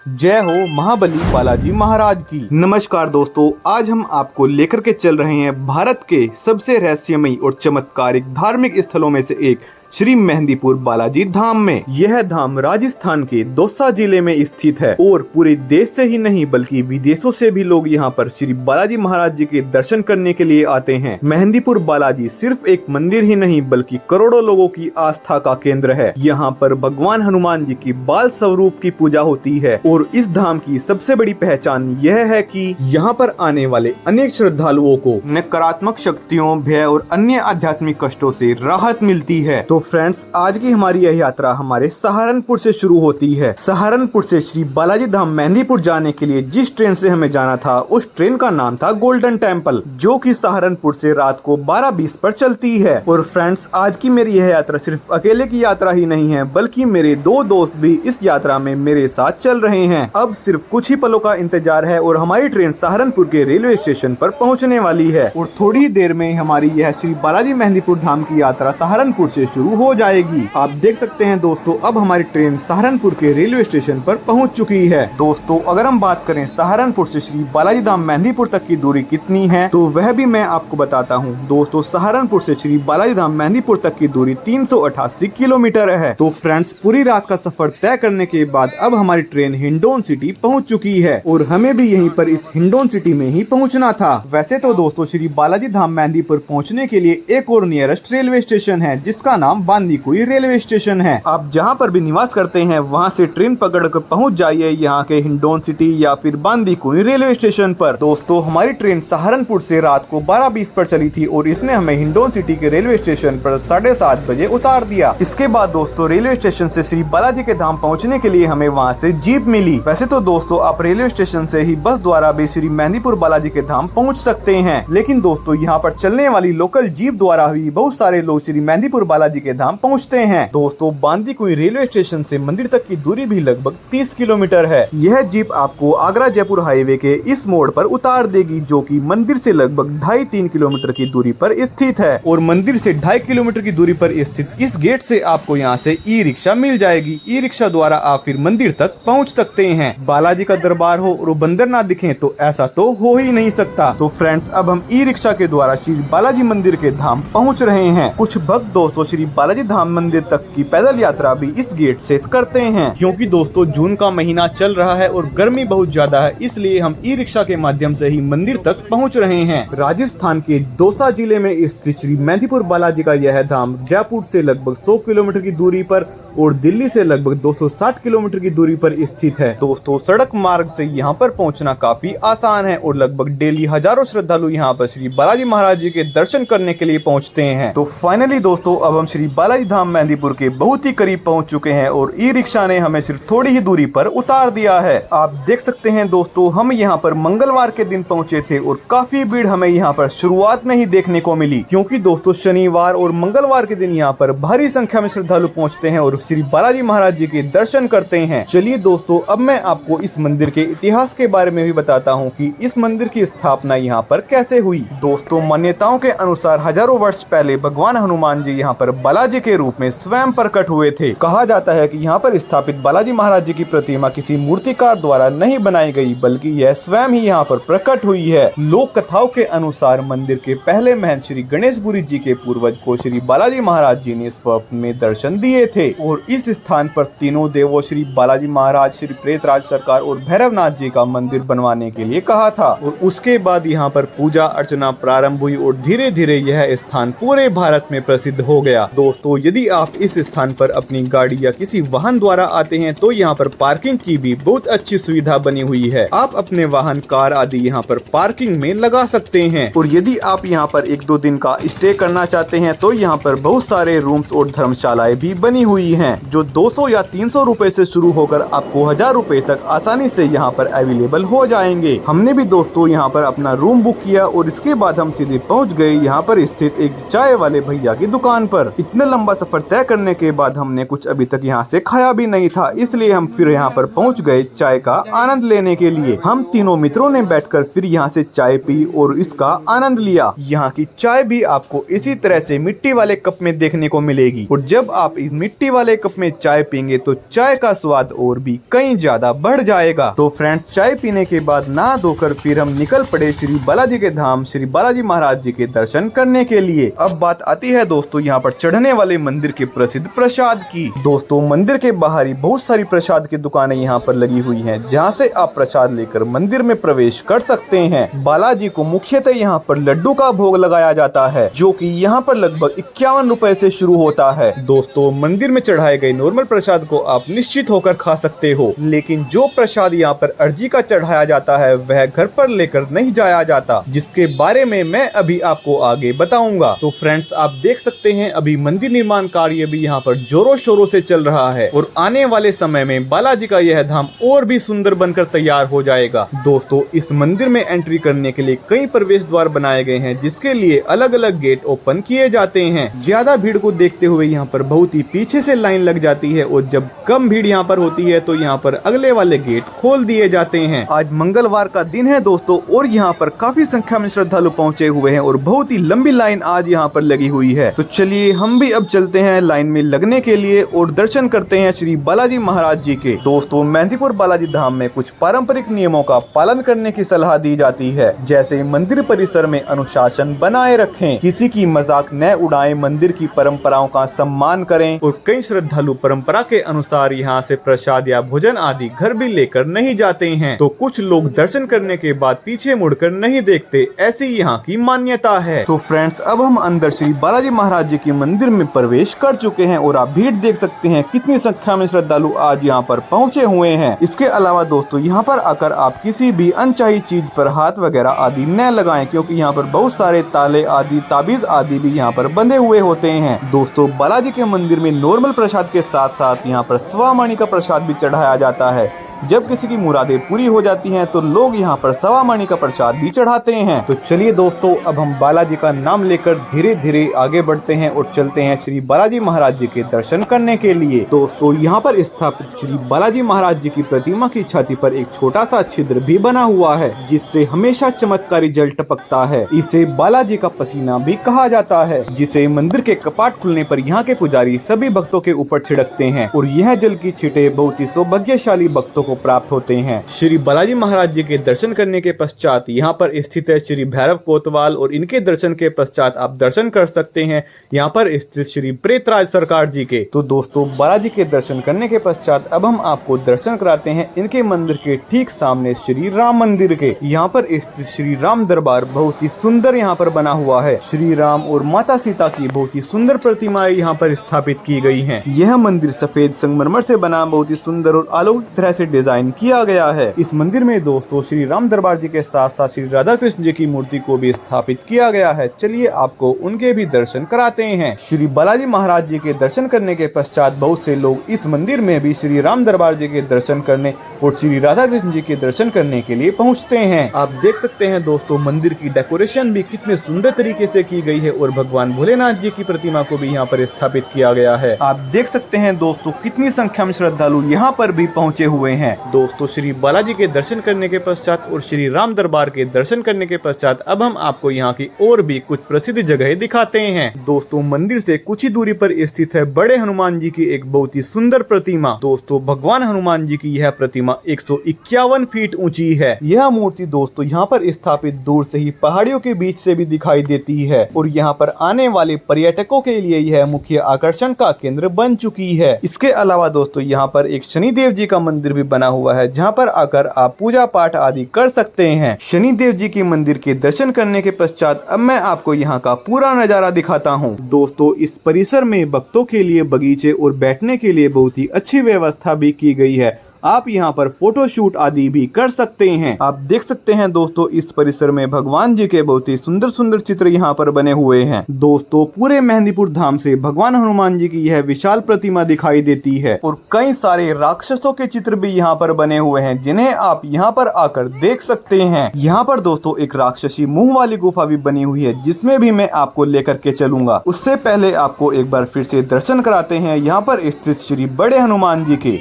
जय हो महाबली बालाजी महाराज की। नमस्कार दोस्तों, आज हम आपको लेकर के चल रहे हैं भारत के सबसे रहस्यमयी और चमत्कारिक धार्मिक स्थलों में से एक श्री मेहंदीपुर बालाजी धाम में। यह धाम राजस्थान के दौसा जिले में स्थित है और पूरे देश से ही नहीं बल्कि विदेशों से भी लोग यहाँ पर श्री बालाजी महाराज जी के दर्शन करने के लिए आते हैं। मेहंदीपुर बालाजी सिर्फ एक मंदिर ही नहीं बल्कि करोड़ों लोगों की आस्था का केंद्र है। यहाँ पर भगवान हनुमान जी की बाल स्वरूप की पूजा होती है और इस धाम की सबसे बड़ी पहचान यह है कि यहाँ पर आने वाले अनेक श्रद्धालुओं को नकारात्मक शक्तियों, भय और अन्य आध्यात्मिक कष्टों से राहत मिलती है। तो फ्रेंड्स, आज की हमारी यह यात्रा हमारे सहारनपुर से शुरू होती है। सहारनपुर से श्री बालाजी धाम मेहंदीपुर जाने के लिए जिस ट्रेन से हमें जाना था उस ट्रेन का नाम था गोल्डन टेम्पल, जो कि सहारनपुर से रात को 12:20 पर चलती है। और फ्रेंड्स, आज की मेरी यह यात्रा सिर्फ अकेले की यात्रा ही नहीं है बल्कि मेरे दो दोस्त भी इस यात्रा में मेरे साथ चल रहे हैं। अब सिर्फ कुछ ही पलों का इंतजार है और हमारी ट्रेन सहारनपुर के रेलवे स्टेशन पर पहुंचने वाली है और थोड़ी ही देर में हमारी यह श्री बालाजी मेहंदीपुर धाम की यात्रा सहारनपुर से शुरू हो जाएगी। आप देख सकते हैं दोस्तों, अब हमारी ट्रेन सहारनपुर के रेलवे स्टेशन पर पहुंच चुकी है। दोस्तों, अगर हम बात करें सहारनपुर से श्री बालाजी धाम मेहंदीपुर तक की दूरी कितनी है तो वह भी मैं आपको बताता हूं। दोस्तों, सहारनपुर से श्री बालाजी धाम मेहंदीपुर तक की दूरी 388 किलोमीटर है। तो फ्रेंड्स, पूरी रात का सफर तय करने के बाद अब हमारी ट्रेन हिंडौन सिटी पहुँच चुकी है और हमें भी यहीं पर इस हिंडौन सिटी में ही पहुँचना था। वैसे तो दोस्तों, श्री बालाजी धाम मेहंदीपुर पहुँचने के लिए एक और नियरेस्ट रेलवे स्टेशन है जिसका नाम बांदीकुई रेलवे स्टेशन है। आप जहां पर भी निवास करते हैं वहां से ट्रेन पकड़कर पहुंच जाइए यहां के हिंडौन सिटी या फिर बांदीकुई रेलवे स्टेशन पर। दोस्तों, हमारी ट्रेन सहारनपुर से रात को 12:20 पर चली थी और इसने हमें हिंडौन सिटी के रेलवे स्टेशन पर 7:30 बजे उतार दिया। इसके बाद दोस्तों, रेलवे स्टेशन से श्री बालाजी के धाम पहुँचने के लिए हमें वहाँ से जीप मिली। वैसे तो दोस्तों, आप रेलवे स्टेशन से ही बस द्वारा भी श्री मेहंदीपुर बालाजी के धाम पहुँच सकते हैं, लेकिन दोस्तों यहाँ पर चलने वाली लोकल जीप द्वारा भी बहुत सारे लोग श्री मेहंदीपुर बालाजी के धाम पहुँचते हैं। दोस्तों, बांदीकुई रेलवे स्टेशन से मंदिर तक की दूरी भी लगभग 30 किलोमीटर है। यह जीप आपको आगरा जयपुर हाईवे के इस मोड़ पर उतार देगी जो कि मंदिर से लगभग 2.5-3 किलोमीटर की दूरी पर स्थित है और मंदिर से 2.5 किलोमीटर की दूरी पर स्थित इस गेट से आपको यहाँ से ई रिक्शा मिल जाएगी। ई रिक्शा द्वारा आप फिर मंदिर तक पहुँच सकते हैं। बालाजी का दरबार हो और बंदर ना दिखे तो ऐसा तो हो ही नहीं सकता। तो फ्रेंड्स, अब हम ई रिक्शा के द्वारा श्री बालाजी मंदिर के धाम पहुँच रहे हैं। कुछ भक्त दोस्तों श्री बालाजी धाम मंदिर तक की पैदल यात्रा भी इस गेट से करते हैं, क्योंकि दोस्तों जून का महीना चल रहा है और गर्मी बहुत ज्यादा है, इसलिए हम ई रिक्शा के माध्यम से ही मंदिर तक पहुंच रहे हैं। राजस्थान के दौसा जिले में स्थित श्री मेहंदीपुर बालाजी का यह धाम जयपुर से लगभग 100 किलोमीटर की दूरी पर और दिल्ली से लगभग 260 किलोमीटर की दूरी पर स्थित है। दोस्तों, सड़क मार्ग से यहाँ पर पहुँचना काफी आसान है और लगभग डेली हजारों श्रद्धालु यहाँ पर श्री बालाजी महाराज जी के दर्शन करने के लिए पहुँचते हैं। तो फाइनली दोस्तों, अब हम श्री बालाजी धाम मेहंदीपुर के बहुत ही करीब पहुंच चुके हैं और ई रिक्शा ने हमें सिर्फ थोड़ी ही दूरी पर उतार दिया है। आप देख सकते हैं दोस्तों, हम यहां पर मंगलवार के दिन पहुंचे थे और काफी भीड़ हमें यहां पर शुरुआत में ही देखने को मिली, क्योंकि दोस्तों शनिवार और मंगलवार के दिन यहां पर भारी संख्या में श्रद्धालु पहुंचते हैं और श्री बालाजी महाराज जी के दर्शन करते हैं। चलिए दोस्तों, अब मैं आपको इस मंदिर के इतिहास के बारे में भी बताता हूँ कि इस मंदिर की स्थापना यहाँ पर कैसे हुई। दोस्तों, मान्यताओं के अनुसार हजारों वर्ष पहले भगवान हनुमान जी यहाँ पर बालाजी के रूप में स्वयं प्रकट हुए थे। कहा जाता है कि यहाँ पर स्थापित बालाजी महाराज जी की प्रतिमा किसी मूर्तिकार द्वारा नहीं बनाई गई बल्कि यह स्वयं ही यहाँ पर प्रकट हुई है। लोक कथाओं के अनुसार मंदिर के पहले महंत श्री गणेशपुरी जी के पूर्वज को श्री बालाजी महाराज जी ने स्वप्न में दर्शन दिए थे और इस स्थान पर तीनों देवों श्री बालाजी महाराज, श्री प्रेतराज सरकार और भैरवनाथ जी का मंदिर बनवाने के लिए कहा था और उसके बाद यहाँ पर पूजा अर्चना प्रारंभ हुई और धीरे धीरे यह स्थान पूरे भारत में प्रसिद्ध हो गया। दोस्तों, यदि आप इस स्थान पर अपनी गाड़ी या किसी वाहन द्वारा आते हैं तो यहाँ पर पार्किंग की भी बहुत अच्छी सुविधा बनी हुई है। आप अपने वाहन, कार आदि यहाँ पर पार्किंग में लगा सकते हैं और यदि आप यहाँ पर 1-2 दिन का स्टे करना चाहते हैं तो यहाँ पर बहुत सारे रूम्स और धर्मशालाएं भी बनी हुई हैं जो 200 या 300 रुपए से शुरू होकर आपको 1000 रुपए तक आसानी से यहाँ पर अवेलेबल हो जाएंगे। हमने भी दोस्तों यहाँ पर अपना रूम बुक किया और इसके बाद हम सीधे पहुँच गए यहाँ पर स्थित एक चाय वाले भैया की दुकान पर। इतना लंबा सफर तय करने के बाद हमने कुछ अभी तक यहाँ से खाया भी नहीं था, इसलिए हम फिर यहाँ पर पहुँच गए चाय का आनंद लेने के लिए। हम तीनों मित्रों ने बैठकर फिर यहाँ से चाय पी और इसका आनंद लिया। यहाँ की चाय भी आपको इसी तरह से मिट्टी वाले कप में देखने को मिलेगी और जब आप इस मिट्टी वाले कप में चाय पीएंगे तो चाय का स्वाद और भी कहीं ज्यादा बढ़ जाएगा। तो फ्रेंड्स, चाय पीने के बाद नहा धोकर फिर हम निकल पड़े श्री बालाजी के धाम श्री बालाजी महाराज जी के दर्शन करने के लिए। अब बात आती है दोस्तों यहाँ पर चढ़ने वाले मंदिर के प्रसिद्ध प्रसाद की। दोस्तों, मंदिर के बाहर ही बहुत सारी प्रसाद की दुकानें यहाँ पर लगी हुई हैं, जहाँ से आप प्रसाद लेकर मंदिर में प्रवेश कर सकते हैं। बालाजी को मुख्यतः यहाँ पर लड्डू का भोग लगाया जाता है, जो कि यहाँ पर लगभग 51 रुपए से शुरू होता है। दोस्तों, मंदिर में चढ़ाए गए नॉर्मल प्रसाद को आप निश्चित होकर खा सकते हो, लेकिन जो प्रसाद यहाँ पर अर्जी का चढ़ाया जाता है वह घर पर लेकर नहीं जाया जाता, जिसके बारे में मैं अभी आपको आगे बताऊंगा। तो फ्रेंड्स, आप देख सकते हैं अभी मंदिर निर्माण कार्य भी यहाँ पर जोरों शोरों से चल रहा है और आने वाले समय में बालाजी का यह धाम और भी सुंदर बनकर तैयार हो जाएगा। दोस्तों, इस मंदिर में एंट्री करने के लिए कई प्रवेश द्वार बनाए गए हैं, जिसके लिए अलग अलग गेट ओपन किए जाते हैं। ज्यादा भीड़ को देखते हुए यहाँ पर बहुत ही पीछे से लाइन लग जाती है और जब कम भीड़ यहाँ पर होती है तो यहाँ पर अगले वाले गेट खोल दिए जाते हैं। आज मंगलवार का दिन है दोस्तों और यहाँ पर काफी संख्या में श्रद्धालु पहुँचे हुए हैं और बहुत ही लंबी लाइन आज यहाँ पर लगी हुई है। तो चलिए हम भी अब चलते हैं लाइन में लगने के लिए और दर्शन करते हैं श्री बालाजी महाराज जी के। दोस्तों, मेहंदीपुर बालाजी धाम में कुछ पारंपरिक नियमों का पालन करने की सलाह दी जाती है, जैसे मंदिर परिसर में अनुशासन बनाए रखें, किसी की मजाक न उड़ाएं, मंदिर की परंपराओं का सम्मान करें और कई श्रद्धालु परंपरा के अनुसार यहाँ से प्रसाद या भोजन आदि घर भी लेकर नहीं जाते हैं। तो कुछ लोग दर्शन करने के बाद पीछे मुड़कर नहीं देखते, ऐसी यहाँ की मान्यता है। तो फ्रेंड्स, अब हम अंदर श्री बालाजी महाराज जी के मंदिर में प्रवेश कर चुके हैं और आप भीड़ देख सकते हैं कितनी संख्या में श्रद्धालु आज यहाँ पर पहुँचे हुए हैं। इसके अलावा दोस्तों, यहाँ पर आकर आप किसी भी अनचाही चीज पर हाथ वगैरह आदि न लगाएं, क्योंकि यहाँ पर बहुत सारे ताले आदि ताबीज आदि भी यहाँ पर बंधे हुए होते हैं। दोस्तों, बालाजी के मंदिर में नॉर्मल प्रसाद के साथ साथ यहाँ पर सवा का प्रसाद भी चढ़ाया जाता है। जब किसी की मुरादें पूरी हो जाती हैं तो लोग यहाँ पर सवा मणि का प्रसाद भी चढ़ाते हैं। तो चलिए दोस्तों, अब हम बालाजी का नाम लेकर धीरे धीरे आगे बढ़ते हैं और चलते हैं श्री बालाजी महाराज जी के दर्शन करने के लिए। दोस्तों, यहाँ पर स्थापित श्री बालाजी महाराज जी की प्रतिमा की छाती पर एक छोटा सा छिद्र भी बना हुआ है, जिससे हमेशा चमत्कारी जल टपकता है। इसे बालाजी का पसीना भी कहा जाता है, जिसे मंदिर के कपाट खुलने पर यहाँ के पुजारी सभी भक्तों के ऊपर छिड़कते हैं और यह जल की छींटे बहुत ही सौभाग्यशाली भक्तों को प्राप्त होते हैं। श्री बालाजी महाराज जी के दर्शन करने के पश्चात यहाँ पर स्थित है श्री भैरव कोतवाल और इनके दर्शन के पश्चात आप दर्शन कर सकते हैं यहाँ पर स्थित श्री प्रेतराज सरकार जी के। तो दोस्तों, बालाजी के दर्शन करने के पश्चात अब हम आपको दर्शन कराते हैं इनके मंदिर के ठीक सामने श्री राम मंदिर के। यहाँ पर स्थित श्री राम दरबार बहुत ही सुंदर यहाँ पर बना हुआ है। श्री राम और माता सीता की बहुत ही सुंदर प्रतिमाएं यहाँ पर स्थापित की गई हैं। यह मंदिर सफेद संगमरमर से बना बहुत ही सुंदर और अलौकिक तरह से डिजाइन किया गया है। इस मंदिर में दोस्तों श्री राम दरबार जी के साथ साथ श्री राधा कृष्ण जी की मूर्ति को भी स्थापित किया गया है। चलिए आपको उनके भी दर्शन कराते हैं। श्री बालाजी महाराज जी के दर्शन करने के पश्चात बहुत से लोग इस मंदिर में भी श्री राम दरबार जी के दर्शन करने और श्री राधा कृष्ण जी के दर्शन करने के लिए पहुँचते हैं। आप देख सकते हैं दोस्तों, मंदिर की डेकोरेशन भी कितने सुंदर तरीके से की गई है और भगवान भोलेनाथ जी की प्रतिमा को भी यहाँ पर स्थापित किया गया है। आप देख सकते हैं दोस्तों, कितनी संख्या में श्रद्धालु यहाँ पर भी पहुँचे हुए हैं। दोस्तों, श्री बालाजी के दर्शन करने के पश्चात और श्री राम दरबार के दर्शन करने के पश्चात अब हम आपको यहाँ की और भी कुछ प्रसिद्ध जगह दिखाते हैं। दोस्तों, मंदिर से कुछ ही दूरी पर स्थित है बड़े हनुमान जी की एक बहुत ही सुंदर प्रतिमा। दोस्तों, भगवान हनुमान जी की यह प्रतिमा 151 फीट ऊंची है। यह मूर्ति दोस्तों यहाँ पर स्थापित दूर से ही पहाड़ियों के बीच से भी दिखाई देती है और यहाँ पर आने वाले पर्यटकों के लिए यह मुख्य आकर्षण का केंद्र बन चुकी है। इसके अलावा दोस्तों, यहाँ पर एक शनिदेव जी का मंदिर भी बना हुआ है, जहाँ पर आकर आप पूजा पाठ आदि कर सकते हैं। शनिदेव जी के मंदिर के दर्शन करने के पश्चात अब मैं आपको यहाँ का पूरा नजारा दिखाता हूँ। दोस्तों, इस परिसर में भक्तों के लिए बगीचे और बैठने के लिए बहुत ही अच्छी व्यवस्था भी की गई है। आप यहाँ पर फोटो शूट आदि भी कर सकते हैं। आप देख सकते हैं दोस्तों, इस परिसर में भगवान जी के बहुत ही सुंदर सुंदर चित्र यहाँ पर बने हुए हैं। दोस्तों, पूरे मेहंदीपुर धाम से भगवान हनुमान जी की यह विशाल प्रतिमा दिखाई देती है और कई सारे राक्षसों के चित्र भी यहाँ पर बने हुए हैं, जिन्हें आप यहाँ पर आकर देख सकते हैं। यहाँ पर दोस्तों एक राक्षसी मुंह वाली गुफा भी बनी हुई है, जिसमें भी मैं आपको लेकर के चलूंगा। उससे पहले आपको एक बार फिर से दर्शन कराते हैं यहाँ पर स्थित श्री बड़े हनुमान जी के।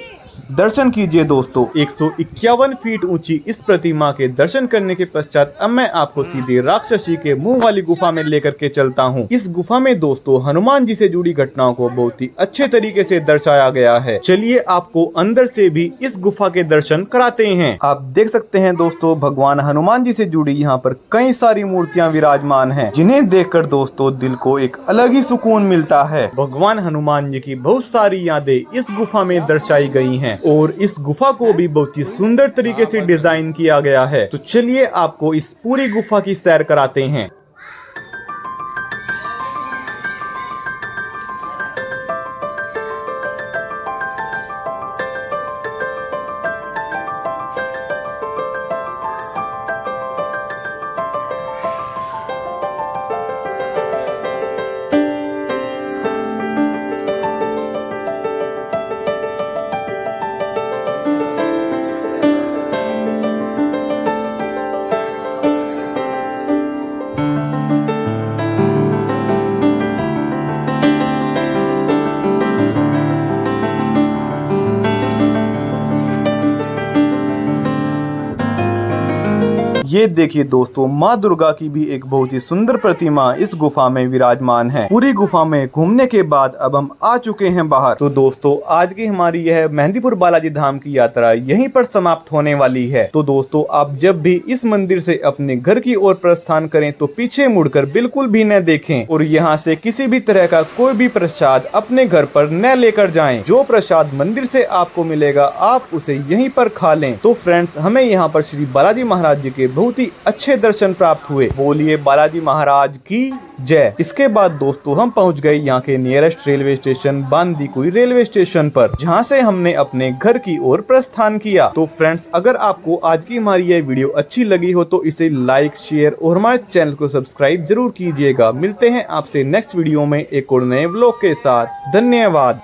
दर्शन कीजिए दोस्तों। 151 फीट ऊंची इस प्रतिमा के दर्शन करने के पश्चात अब मैं आपको सीधे राक्षसी के मुंह वाली गुफा में लेकर के चलता हूं। इस गुफा में दोस्तों हनुमान जी से जुड़ी घटनाओं को बहुत ही अच्छे तरीके से दर्शाया गया है। चलिए आपको अंदर से भी इस गुफा के दर्शन कराते हैं। आप देख सकते हैं दोस्तों, भगवान हनुमान जी से जुड़ी यहाँ पर कई सारी मूर्तियाँ विराजमान है, जिन्हें देखकर दोस्तों दिल को एक अलग ही सुकून मिलता है। भगवान हनुमान जी की बहुत सारी यादें इस गुफा में दर्शाई गई हैं और इस गुफा को भी बहुत ही सुंदर तरीके से डिजाइन किया गया है। तो चलिए आपको इस पूरी गुफा की सैर कराते हैं। ये देखिए दोस्तों, माँ दुर्गा की भी एक बहुत ही सुंदर प्रतिमा इस गुफा में विराजमान है। पूरी गुफा में घूमने के बाद अब हम आ चुके हैं बाहर। तो दोस्तों, आज की हमारी यह मेहंदीपुर बालाजी धाम की यात्रा यहीं पर समाप्त होने वाली है। तो दोस्तों, आप जब भी इस मंदिर से अपने घर की ओर प्रस्थान करें तो पीछे मुड़कर बिल्कुल भी न देखें और यहाँ से किसी भी तरह का कोई भी प्रसाद अपने घर पर न लेकर जाएं। जो प्रसाद मंदिर से आपको मिलेगा आप उसे यहीं पर खा लें। तो फ्रेंड्स, हमें यहाँ पर श्री बालाजी महाराज जी के बहुत ही अच्छे दर्शन प्राप्त हुए। बोलिए बालाजी महाराज की जय। इसके बाद दोस्तों हम पहुंच गए यहाँ के nearest railway station Bandikui railway station पर, जहाँ से हमने अपने घर की ओर प्रस्थान किया। तो फ्रेंड्स, अगर आपको आज की हमारी यह वीडियो अच्छी लगी हो तो इसे लाइक, शेयर और हमारे चैनल को सब्सक्राइब जरूर कीजिएगा। मिलते हैं आपसे नेक्स्ट वीडियो में एक और नए व्लॉग के साथ। धन्यवाद।